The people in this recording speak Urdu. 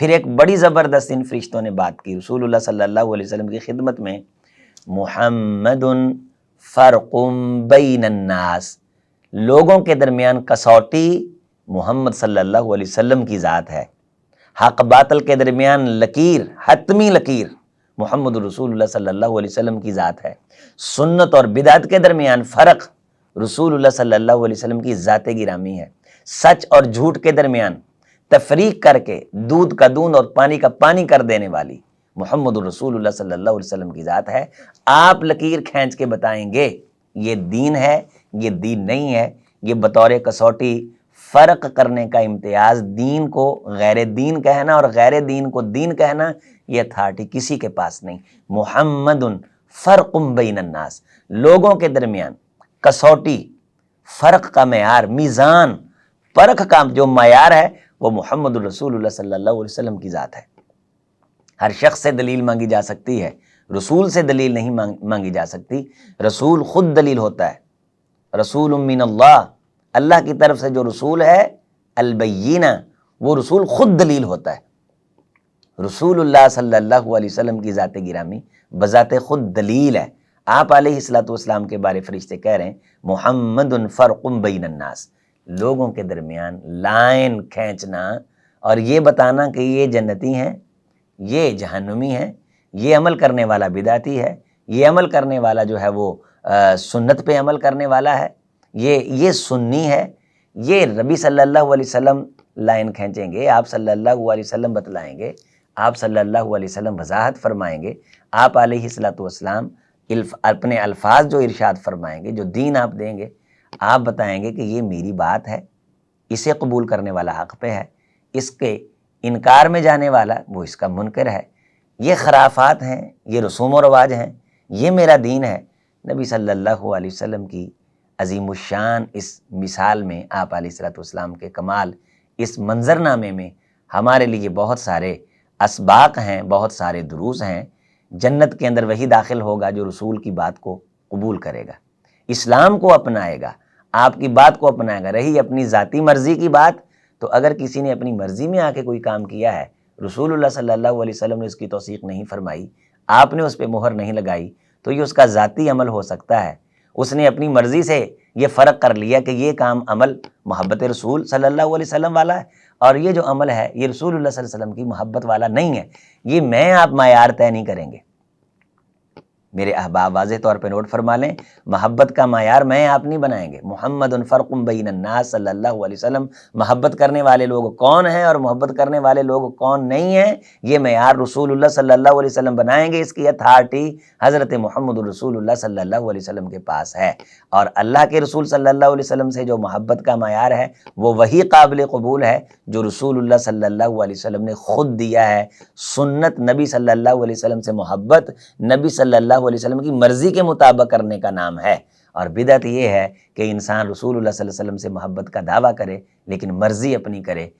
پھر ایک بڑی زبردست ان فرشتوں نے بات کی رسول اللہ صلی اللہ علیہ وسلم کی خدمت میں، محمد فرق بین الناس، لوگوں کے درمیان کسوٹی محمد صلی اللہ علیہ وسلم کی ذات ہے، حق باطل کے درمیان لکیر، حتمی لکیر محمد رسول اللہ صلی اللہ علیہ وسلم کی ذات ہے، سنت اور بدعت کے درمیان فرق رسول اللہ صلی اللہ علیہ وسلم کی ذات گرامی ہے، سچ اور جھوٹ کے درمیان تفریق کر کے دودھ کا دودھ اور پانی کا پانی کر دینے والی محمد رسول اللہ صلی اللہ علیہ وسلم کی ذات ہے۔ آپ لکیر کھینچ کے بتائیں گے یہ دین ہے، یہ دین نہیں ہے، یہ بطور کسوٹی فرق کرنے کا امتیاز، دین کو غیر دین کہنا اور غیر دین کو دین کہنا، یہ اتھارٹی کسی کے پاس نہیں۔ محمد فرق بین الناس، لوگوں کے درمیان کسوٹی، فرق کا معیار، میزان، پرکھ کا جو معیار ہے وہ محمد رسول اللہ صلی اللہ علیہ وسلم کی ذات ہے۔ ہر شخص سے دلیل مانگی جا سکتی ہے، رسول سے دلیل نہیں مانگی جا سکتی، رسول خود دلیل ہوتا ہے۔ رسول من اللہ، اللہ کی طرف سے جو رسول ہے البینہ، وہ رسول خود دلیل ہوتا ہے۔ رسول اللہ صلی اللہ علیہ وسلم کی ذات گرامی بذات خود دلیل ہے۔ آپ علیہ الصلوۃ والسلام کے بارے فرشتے کہہ رہے ہیں محمد فرق بین الناس، لوگوں کے درمیان لائن کھینچنا اور یہ بتانا کہ یہ جنتی ہیں، یہ جہنمی ہیں، یہ عمل کرنے والا بدعتی ہے، یہ عمل کرنے والا جو ہے وہ سنت پہ عمل کرنے والا ہے، یہ سنی ہے، یہ نبی صلی اللہ علیہ وسلم لائن کھینچیں گے، آپ صلی اللہ علیہ وسلم بتلائیں گے، آپ صلی اللہ علیہ وسلم وضاحت فرمائیں گے، آپ علیہ الصلوۃ والسلام اپنے الفاظ جو ارشاد فرمائیں گے، جو دین آپ دیں گے، آپ بتائیں گے کہ یہ میری بات ہے، اسے قبول کرنے والا حق پہ ہے، اس کے انکار میں جانے والا وہ اس کا منکر ہے، یہ خرافات ہیں، یہ رسوم و رواج ہیں، یہ میرا دین ہے۔ نبی صلی اللہ علیہ وسلم کی عظیم الشان اس مثال میں، آپ علیہ الصلوۃ والسلام کے کمال اس منظرنامے میں ہمارے لیے بہت سارے اسباق ہیں، بہت سارے دروس ہیں۔ جنت کے اندر وہی داخل ہوگا جو رسول کی بات کو قبول کرے گا، اسلام کو اپنائے گا، آپ کی بات کو اپنائے گا۔ رہی اپنی ذاتی مرضی کی بات، تو اگر کسی نے اپنی مرضی میں آ کے کوئی کام کیا ہے، رسول اللہ صلی اللہ علیہ وسلم نے اس کی توثیق نہیں فرمائی، آپ نے اس پہ مہر نہیں لگائی، تو یہ اس کا ذاتی عمل ہو سکتا ہے۔ اس نے اپنی مرضی سے یہ فرق کر لیا کہ یہ کام عمل محبت رسول صلی اللہ علیہ وسلم والا ہے، اور یہ جو عمل ہے یہ رسول اللہ صلی اللہ علیہ وسلم کی محبت والا نہیں ہے۔ یہ میں آپ معیار طے نہیں کریں گے۔ میرے احباب واضح طور پہ نوٹ فرما لیں، محبت کا معیار میں آپ نہیں بنائیں گے۔ محمد فرق بین الناس صلی اللہ علیہ وسلم، محبت کرنے والے لوگ کون ہیں اور محبت کرنے والے لوگ کون نہیں ہیں، یہ معیار رسول اللہ صلی اللہ علیہ وسلم بنائیں گے۔ اس کی اتھارٹی حضرت محمد رسول اللہ صلی اللہ علیہ وسلم کے پاس ہے، اور اللہ کے رسول صلی اللہ علیہ وسلم سے جو محبت کا معیار ہے وہ وہی قابل قبول ہے جو رسول اللہ صلی اللہ علیہ وسلم نے خود دیا ہے۔ سنت نبی صلی اللہ علیہ وسلم سے محبت نبی صلی اللہ علیہ وسلم کی مرضی کے مطابق کرنے کا نام ہے، اور بدعت یہ ہے کہ انسان رسول اللہ صلی اللہ علیہ وسلم سے محبت کا دعویٰ کرے لیکن مرضی اپنی کرے۔